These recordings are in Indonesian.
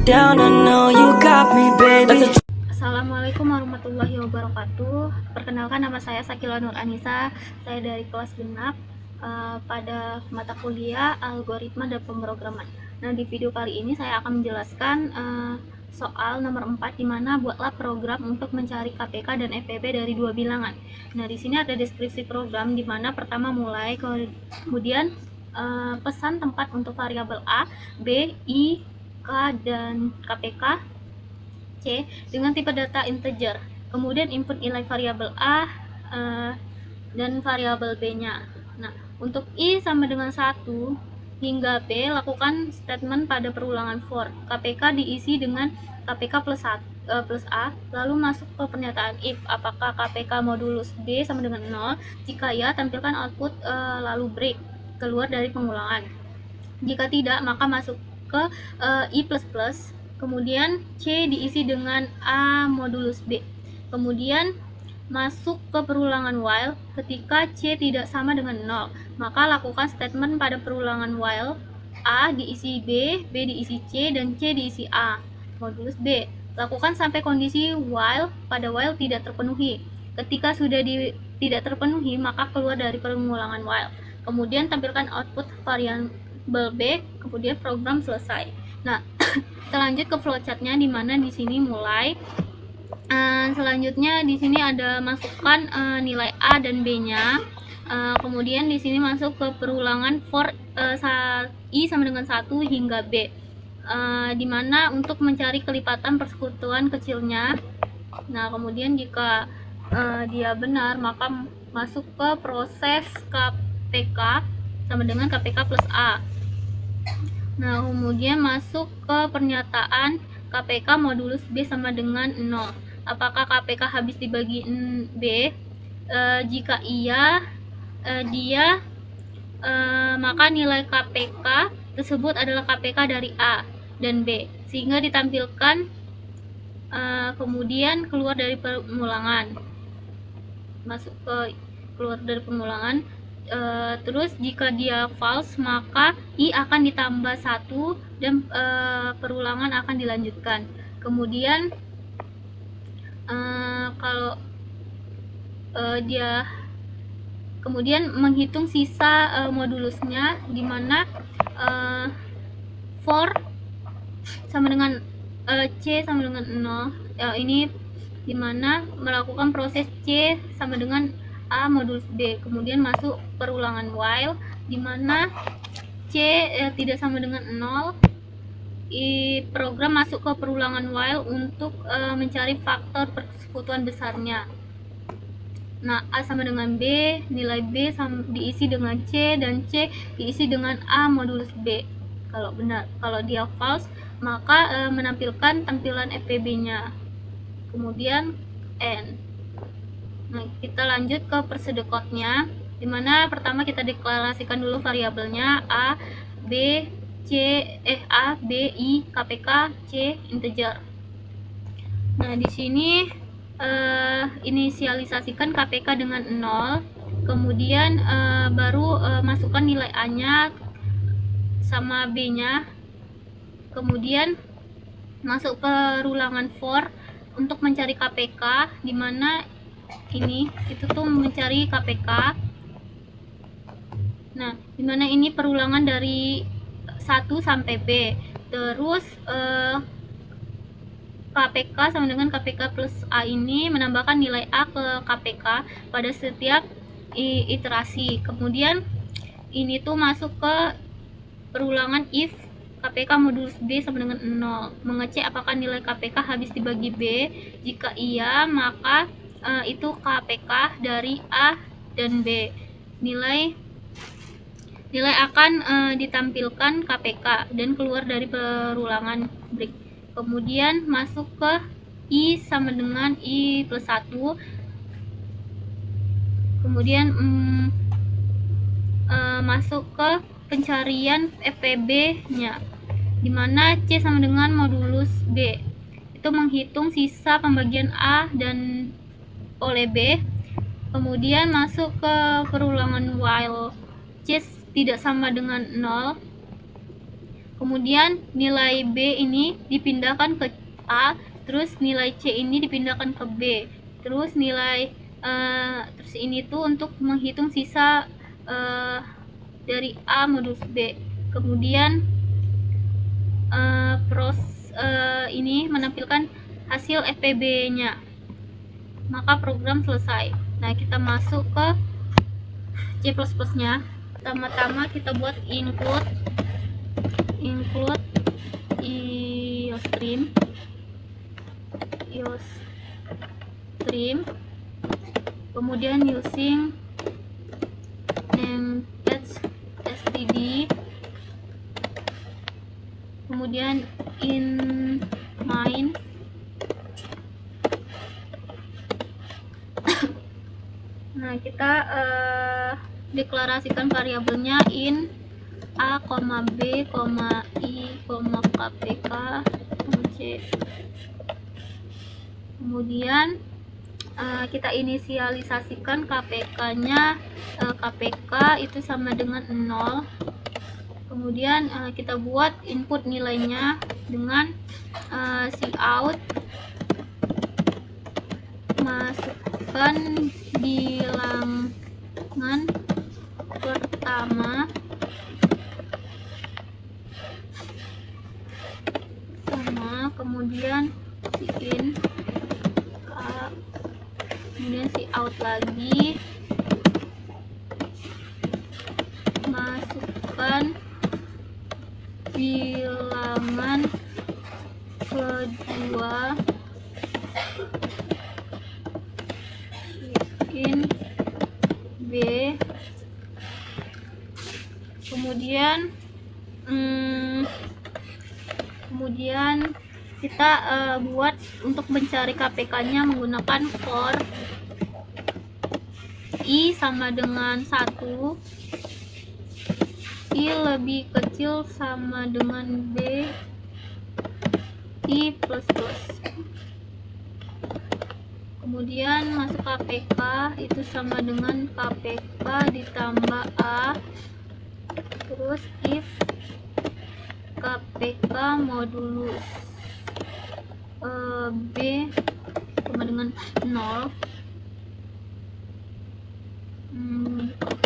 down, I know you got me, baby. Assalamualaikum warahmatullahi wabarakatuh. Perkenalkan, nama saya Sakila Nur Anissa. Saya dari kelas genap pada mata kuliah algoritma dan pemrograman. Nah, di video kali ini saya akan menjelaskan soal nomor 4, di mana buatlah program untuk mencari KPK dan FPB dari dua bilangan. Nah, di sini ada deskripsi program, di mana pertama mulai, kemudian pesan tempat untuk variabel A, B, I, K, dan KPK, C dengan tipe data integer. Kemudian input nilai variabel A dan variabel B-nya. Nah, untuk I sama dengan 1 hingga B, lakukan statement pada perulangan for. KPK diisi dengan KPK plus A, lalu masuk ke pernyataan if apakah KPK modulus B sama dengan 0. Jika ya, tampilkan output lalu break, keluar dari pengulangan. Jika tidak, maka masuk ke I++. Kemudian C diisi dengan A modulus B. Kemudian masuk ke perulangan while. Ketika C tidak sama dengan 0, maka lakukan statement pada perulangan while. A diisi B, B diisi C, dan C diisi A modulus B. Lakukan sampai kondisi while pada while tidak terpenuhi. Ketika sudah tidak terpenuhi, maka keluar dari pengulangan while. Kemudian tampilkan output variabel B, kemudian program selesai. Nah, kita lanjut ke flowchartnya, di mana di sini mulai. Selanjutnya di sini ada masukkan nilai A dan B-nya. Kemudian di sini masuk ke perulangan for I sama dengan 1 hingga B. Di mana untuk mencari kelipatan persekutuan kecilnya. Nah, kemudian jika dia benar, maka masuk ke proses KPK sama dengan KPK plus A. Nah, kemudian masuk ke pernyataan KPK modulus B sama dengan 0. Apakah KPK habis dibagi B? Jika iya, maka nilai KPK tersebut adalah KPK dari A dan B, sehingga ditampilkan kemudian keluar dari pengulangan. Masuk ke keluar dari pengulangan. Terus jika dia false, maka I akan ditambah 1 dan perulangan akan dilanjutkan. Kemudian kalau dia kemudian menghitung sisa modulusnya, di mana for sama dengan C sama dengan 0. Ini di mana melakukan proses C sama dengan A modulus B, kemudian masuk perulangan while, di mana C tidak sama dengan 0. Program masuk ke perulangan while untuk mencari faktor persekutuan besarnya. Nah, A sama dengan B, nilai B diisi dengan C, dan C diisi dengan A modulus B kalau benar. Kalau dia false, maka menampilkan tampilan FPB-nya. Kemudian N. Nah, kita lanjut ke prosedur-nya, dimana pertama kita deklarasikan dulu variabelnya A, B, A, B, I, KPK, C, integer. Nah, di sini inisialisasikan KPK dengan 0, kemudian baru masukkan nilai A-nya sama B-nya, kemudian masuk perulangan for untuk mencari KPK, di mana itu tuh mencari KPK. Nah, dimana ini perulangan dari 1 sampai B. Terus KPK sama dengan KPK plus A ini menambahkan nilai A ke KPK pada setiap iterasi. Kemudian ini tuh masuk ke perulangan if KPK modulus B sama dengan 0, mengecek apakah nilai KPK habis dibagi B. Jika iya, maka itu KPK dari A dan B. Nilai akan ditampilkan KPK dan keluar dari perulangan break. Kemudian masuk ke I sama dengan I plus 1. Kemudian masuk ke pencarian FPB-nya, dimana C sama dengan modulus B. Itu menghitung sisa pembagian A dan oleh B. Kemudian masuk ke perulangan while C tidak sama dengan 0, Kemudian nilai B ini dipindahkan ke A, terus nilai C ini dipindahkan ke B, terus nilai terus ini tuh untuk menghitung sisa dari A modulus B. Kemudian ini menampilkan hasil FPB-nya, maka program selesai. Nah, kita masuk ke C++ nya. Pertama-tama kita buat include iostream, kemudian using namepad std, kemudian in main, nah kita deklarasikan variabelnya in A, B, I, KPK, C. Kemudian kita inisialisasikan KPK-nya, KPK itu sama dengan 0. Kemudian kita buat input nilainya dengan cout, masukkan bilangan pertama sama, kemudian in A, kemudian out lagi, masukkan bilangan kedua, in B, kemudian kita buat untuk mencari KPK-nya menggunakan for I sama dengan 1, I lebih kecil sama dengan B, I plus plus. Kemudian masuk KPK itu sama dengan KPK ditambah A, terus if KPK modulus B sama dengan 0,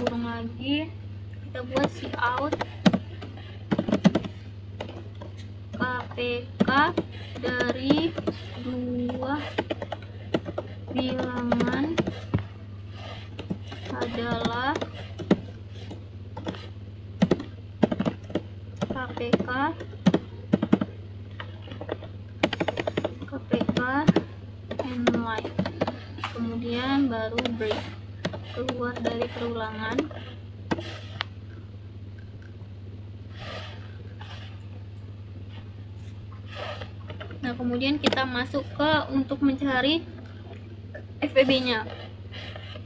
kurung lagi, kita buat cout KPK dari dua bilangan adalah KPK and line, kemudian baru break, keluar dari perulangan. Nah, kemudian kita masuk ke untuk mencari FPB-nya.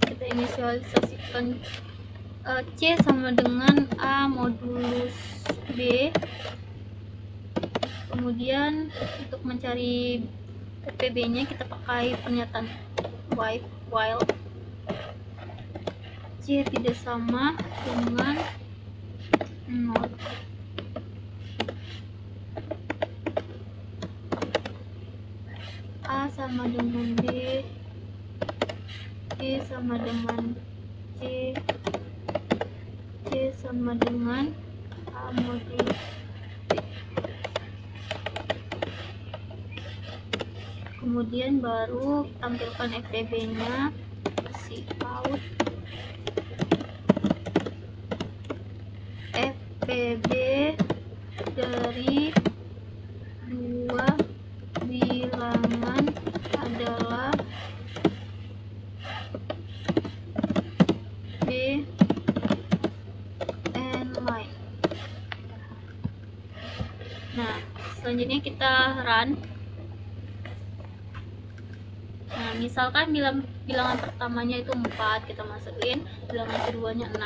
Kita inisialisasikan C sama dengan A modulus B. Kemudian untuk mencari FPB-nya kita pakai pernyataan while C tidak sama dengan 0. A sama dengan B, B sama dengan C, C sama dengan A modulus B. Kemudian baru tampilkan FPB-nya, cout FPB dari dua bilangan adalah B and line. Nah, selanjutnya kita run. Nah, misalkan bilangan pertamanya itu 4, kita masukin, bilangan keduanya 6.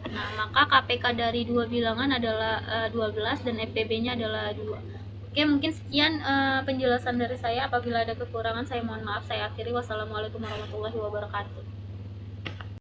Nah, maka KPK dari dua bilangan adalah 12 dan FPB-nya adalah 2. Oke, mungkin sekian penjelasan dari saya. Apabila ada kekurangan, saya mohon maaf. Saya akhiri. Wassalamualaikum warahmatullahi wabarakatuh.